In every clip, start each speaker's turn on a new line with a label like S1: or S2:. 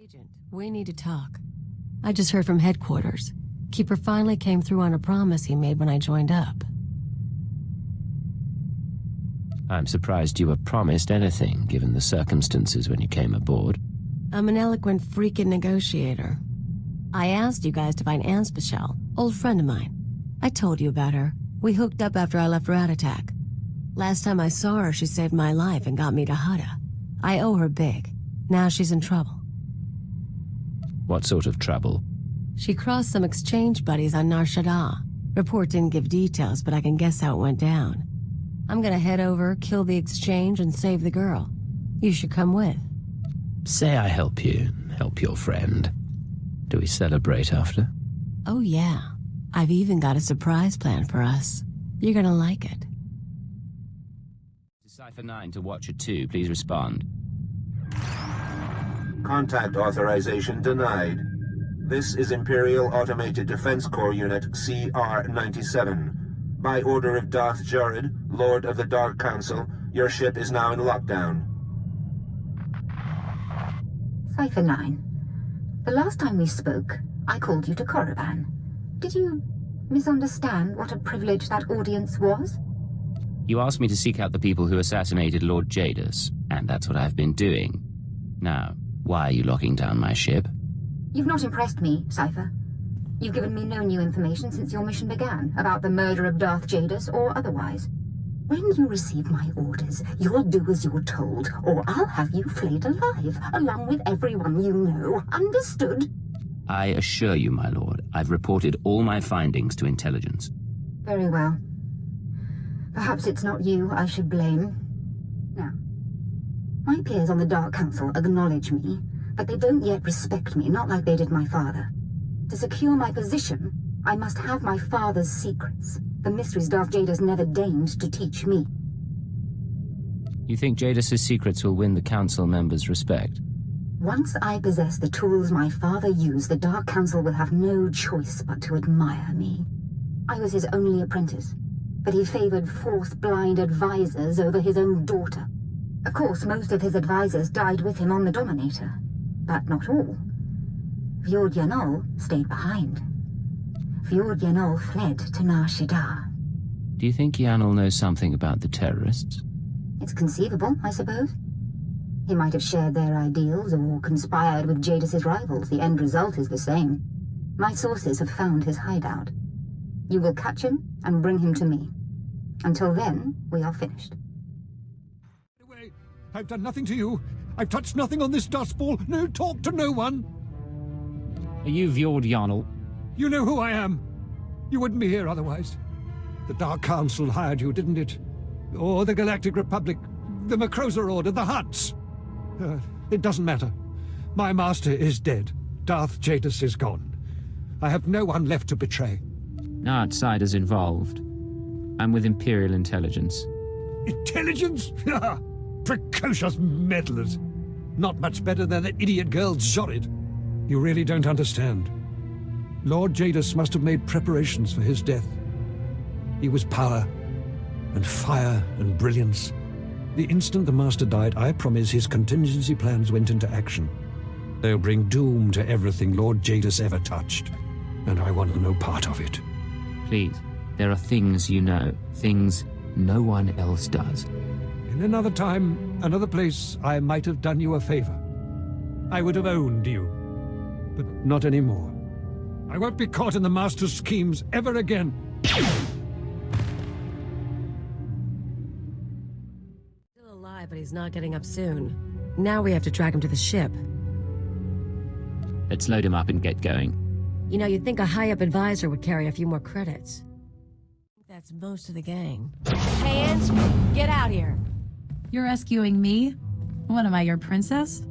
S1: Agent, we need to talk. I just heard from headquarters. Keeper finally came through on a promise he made when I joined up.
S2: I'm surprised you were promised anything, given the circumstances when you came aboard.
S1: I'm an eloquent freaking negotiator. I asked you guys to find Anspecial, old friend of mine. I told you about her. We hooked up after I left Rat Attack. Last time I saw her, she saved my life and got me to Hutta. I owe her big. Now she's in trouble.
S2: What sort of trouble?
S1: She crossed some exchange buddies on Nar Shaddaa. Report didn't give details, but I can guess how it went down. I'm gonna head over, kill the exchange, and save the girl. You should come with.
S2: Say I help you, help your friend. Do we celebrate after?
S1: Oh yeah. I've even got a surprise plan for us. You're gonna like it.
S2: Decipher 9 to Watcher 2, please respond.
S3: Contact authorization denied. This is Imperial Automated Defense Corps Unit CR-97. By order of Darth Jared, Lord of the Dark Council, your ship is now in lockdown.
S4: Cipher 9. The last time we spoke, I called you to Korriban. Did you misunderstand what a privilege that audience was?
S2: You asked me to seek out the people who assassinated Lord Jadus, and that's what I've been doing. Now, why are you locking down my ship?
S4: You've not impressed me, Cipher. You've given me no new information since your mission began, about the murder of Darth Jadus or otherwise. When you receive my orders, you'll do as you're told, or I'll have you flayed alive, along with everyone you know. Understood?
S2: I assure you, my lord, I've reported all my findings to intelligence.
S4: Very well. Perhaps it's not you I should blame. Now, my peers on the Dark Council acknowledge me, but they don't yet respect me, not like they did my father. To secure my position, I must have my father's secrets, the mysteries Darth Jadus never deigned to teach me.
S2: You think Jadus's secrets will win the Council members' respect?
S4: Once I possess the tools my father used, the Dark Council will have no choice but to admire me. I was his only apprentice, but he favored Force-blind advisors over his own daughter. Of course, most of his advisors died with him on the Dominator, but not all. Fjord Yanol stayed behind. Fjord Yanol fled to Nar Shaddaa.
S2: Do you think Yanol knows something about the terrorists?
S4: It's conceivable, I suppose. He might have shared their ideals or conspired with Jadus's rivals. The end result is the same. My sources have found his hideout. You will catch him and bring him to me. Until then, we are finished.
S5: Away. I've done nothing to you. I've touched nothing on this dust ball. No talk to no one.
S6: Are you Fjord Yanol?
S5: You know who I am. You wouldn't be here otherwise. The Dark Council hired you, didn't it? Or the Galactic Republic, the Macrosa Order, the Hutts. It doesn't matter. My master is dead. Darth Jadus is gone. I have no one left to betray.
S6: No outsiders involved. I'm with Imperial intelligence.
S5: Intelligence? Precocious meddlers. Not much better than that idiot girl Zorid. You really don't understand. Lord Jadus must have made preparations for his death. He was power, and fire, and brilliance. The instant the Master died, I promise his contingency plans went into action. They'll bring doom to everything Lord Jadus ever touched, and I want no part of it.
S2: Please, there are things you know, things no one else does.
S5: In another time, another place, I might have done you a favor. I would have owned you, but not anymore. I won't be caught in the Master's schemes ever again.
S1: Still alive, but he's not getting up soon. Now we have to drag him to the ship.
S2: Let's load him up and get going.
S1: You know, you'd think a high-up advisor would carry a few more credits. That's most of the gang. Hey, Ansp, get out here!
S7: You're rescuing me? What am I, your princess?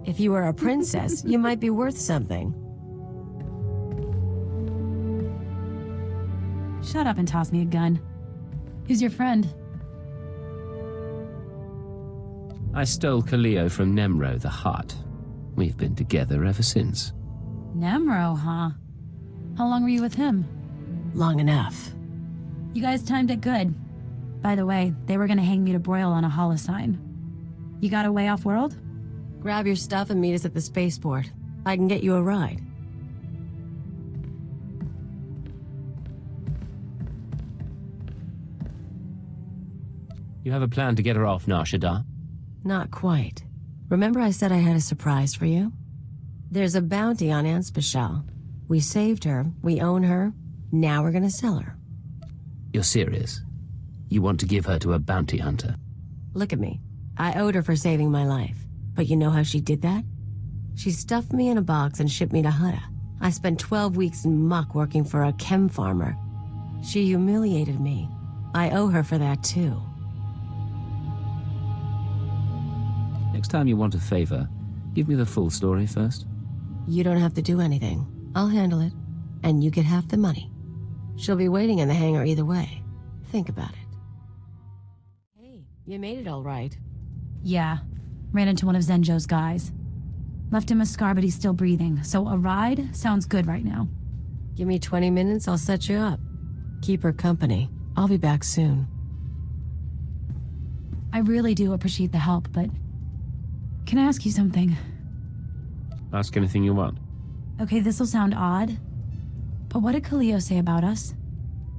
S1: If you were a princess, you might be worth something.
S7: Shut up and toss me a gun. Who's your friend?
S2: I stole Kaleo from Nemro the Hutt. We've been together ever since.
S7: Nemro, huh? How long were you with him?
S1: Long enough.
S7: You guys timed it good. By the way, they were gonna hang me to broil on a holosign. You got away off-world?
S1: Grab your stuff and meet us at the spaceport. I can get you a ride.
S2: You have a plan to get her off Nar Shaddaa?
S1: Not quite. Remember I said I had a surprise for you? There's a bounty on Anspecial. We saved her, we own her, now we're gonna sell her.
S2: You're serious? You want to give her to a bounty hunter?
S1: Look at me. I owed her for saving my life. But you know how she did that? She stuffed me in a box and shipped me to Hutta. I spent 12 weeks in muck working for a chem farmer. She humiliated me. I owe her for that too.
S2: Next time you want a favor, give me the full story first.
S1: You don't have to do anything. I'll handle it. And you get half the money. She'll be waiting in the hangar either way. Think about it. Hey, you made it all right.
S7: Yeah. Ran into one of Zenjo's guys. Left him a scar, but he's still breathing. So a ride sounds good right now.
S1: Give me 20 minutes, I'll set you up. Keep her company. I'll be back soon.
S7: I really do appreciate the help, but... Can I ask you something?
S2: Ask anything you want.
S7: Okay, this'll sound odd, but what did Kaleo say about us?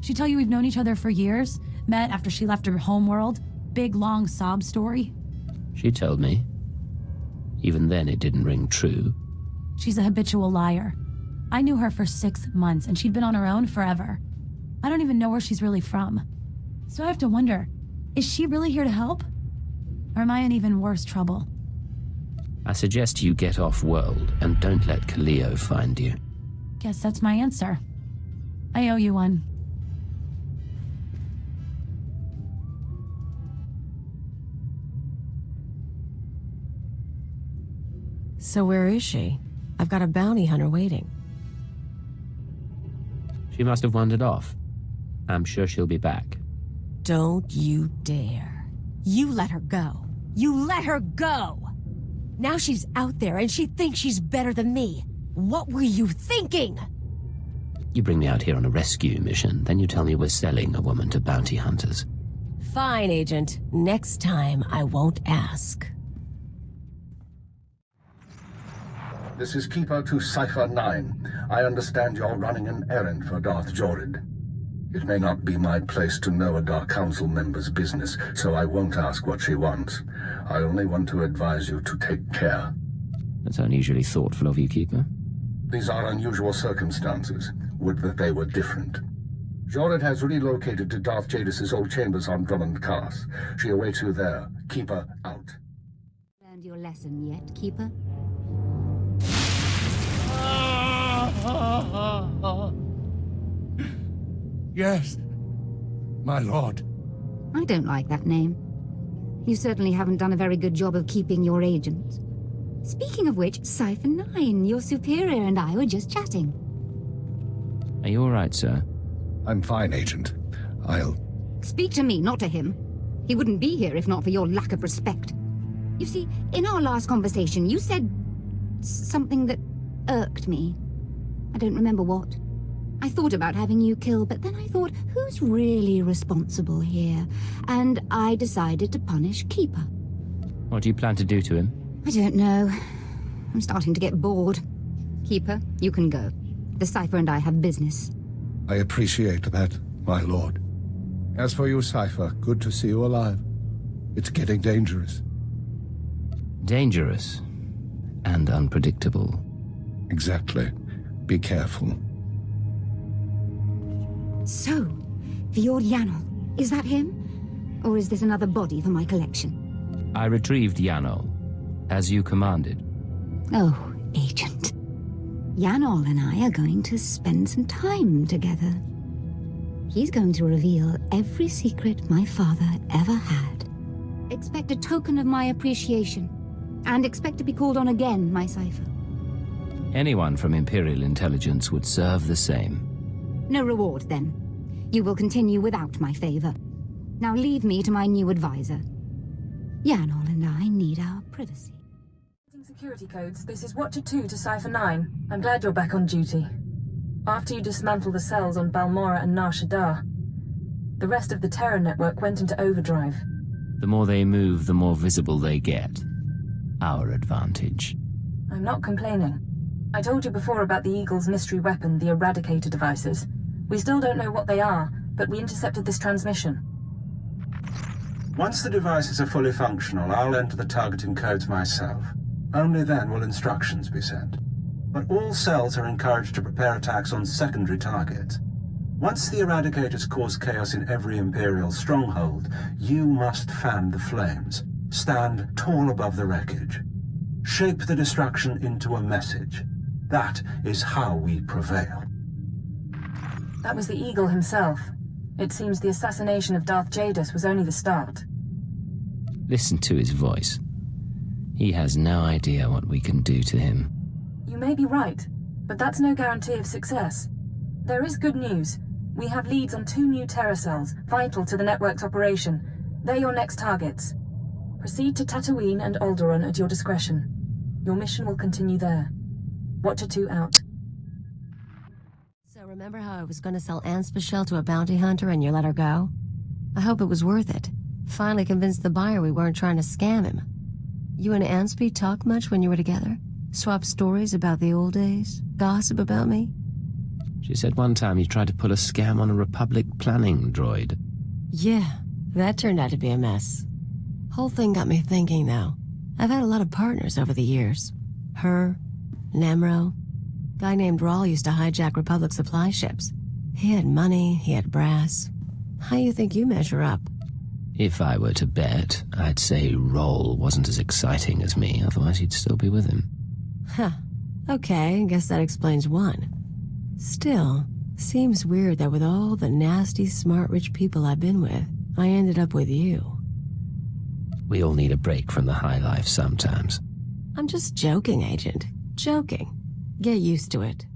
S7: She tell you we've known each other for years? Met after she left her homeworld? Big, long sob story?
S2: She told me. Even then it didn't ring true.
S7: She's a habitual liar. I knew her for 6 months, and she'd been on her own forever. I don't even know where she's really from. So I have to wonder, is she really here to help? Or am I in even worse trouble?
S2: I suggest you get off-world and don't let Kaleo find you.
S7: Guess that's my answer. I owe you one.
S1: So where is she? I've got a bounty hunter waiting.
S2: She must have wandered off. I'm sure she'll be back.
S1: Don't you dare. You let her go. You let her go! Now she's out there and she thinks she's better than me. What were you thinking?
S2: You bring me out here on a rescue mission, then you tell me we're selling a woman to bounty hunters.
S1: Fine, Agent. Next time I won't ask.
S8: This is Keeper to Cypher 9. I understand you're running an errand for Darth Jorid. It may not be my place to know a Dark Council member's business, so I won't ask what she wants. I only want to advise you to take care.
S2: That's unusually thoughtful of you, Keeper.
S8: These are unusual circumstances. Would that they were different. Jorid has relocated to Darth Jadis' old chambers on Drummond Cars. She awaits you there. Keeper out.
S4: Learned your lesson yet, Keeper?
S5: Yes, my lord.
S4: I don't like that name. You certainly haven't done a very good job of keeping your agents. Speaking of which, Cypher 9, your superior and I were just chatting.
S2: Are you all right, sir?
S5: I'm fine, Agent. I'll...
S4: Speak to me, not to him. He wouldn't be here if not for your lack of respect. You see, in our last conversation, you said something that irked me. I don't remember what. I thought about having you killed, but then I thought, who's really responsible here? And I decided to punish Keeper.
S2: What do you plan to do to him?
S4: I don't know. I'm starting to get bored. Keeper, you can go. The Cypher and I have business.
S5: I appreciate that, my lord. As for you, Cypher, good to see you alive. It's getting dangerous.
S2: Dangerous and unpredictable.
S5: Exactly. Be careful.
S4: So, Fjord Yanol, is that him? Or is this another body for my collection?
S2: I retrieved Yanol, as you commanded.
S4: Oh, Agent. Yanol and I are going to spend some time together. He's going to reveal every secret my father ever had. Expect a token of my appreciation. And expect to be called on again, my Cypher.
S2: Anyone from Imperial intelligence would serve the same.
S4: No reward, then. You will continue without my favor. Now leave me to my new advisor. Yanol and I need our privacy.
S9: Security codes, this is Watcher 2 to Cypher 9. I'm glad you're back on duty. After you dismantled the cells on Balmora and Nar Shaddaa, the rest of the Terra network went into overdrive.
S2: The more they move, the more visible they get. our advantage.
S9: I'm not complaining. I told you before about the Eagle's mystery weapon, the Eradicator devices. We still don't know what they are, but we intercepted this transmission.
S3: Once the devices are fully functional, I'll enter the targeting codes myself. Only then will instructions be sent. But all cells are encouraged to prepare attacks on secondary targets. Once the Eradicators cause chaos in every Imperial stronghold, you must fan the flames. Stand tall above the wreckage. Shape the destruction into a message. That is how we prevail.
S9: That was the Eagle himself. It seems the assassination of Darth Jadus was only the start.
S2: Listen to his voice. He has no idea what we can do to him.
S9: You may be right, but that's no guarantee of success. There is good news. We have leads on 2 new Terra cells, vital to the network's operation. They're your next targets. Proceed to Tatooine and Alderaan at your discretion. Your mission will continue there. Watcher 2 out.
S1: So remember how I was going to sell Anspecial to a bounty hunter and you let her go? I hope it was worth it. Finally convinced the buyer we weren't trying to scam him. You and Anspe talk much when you were together? Swap stories about the old days? Gossip about me?
S2: She said one time you tried to pull a scam on a Republic planning droid.
S1: Yeah, that turned out to be a mess. Whole thing got me thinking, though. I've had a lot of partners over the years. Her, Namro. Guy named Rawl used to hijack Republic supply ships. He had money, he had brass. How you think you measure up?
S2: If I were to bet, I'd say Roll wasn't as exciting as me, otherwise he'd still be with him.
S1: Huh. Okay, I guess that explains one. Still, seems weird that with all the nasty, smart, rich people I've been with, I ended up with you.
S2: We all need a break from the high life sometimes.
S1: I'm just joking, Agent. Joking. Get used to it.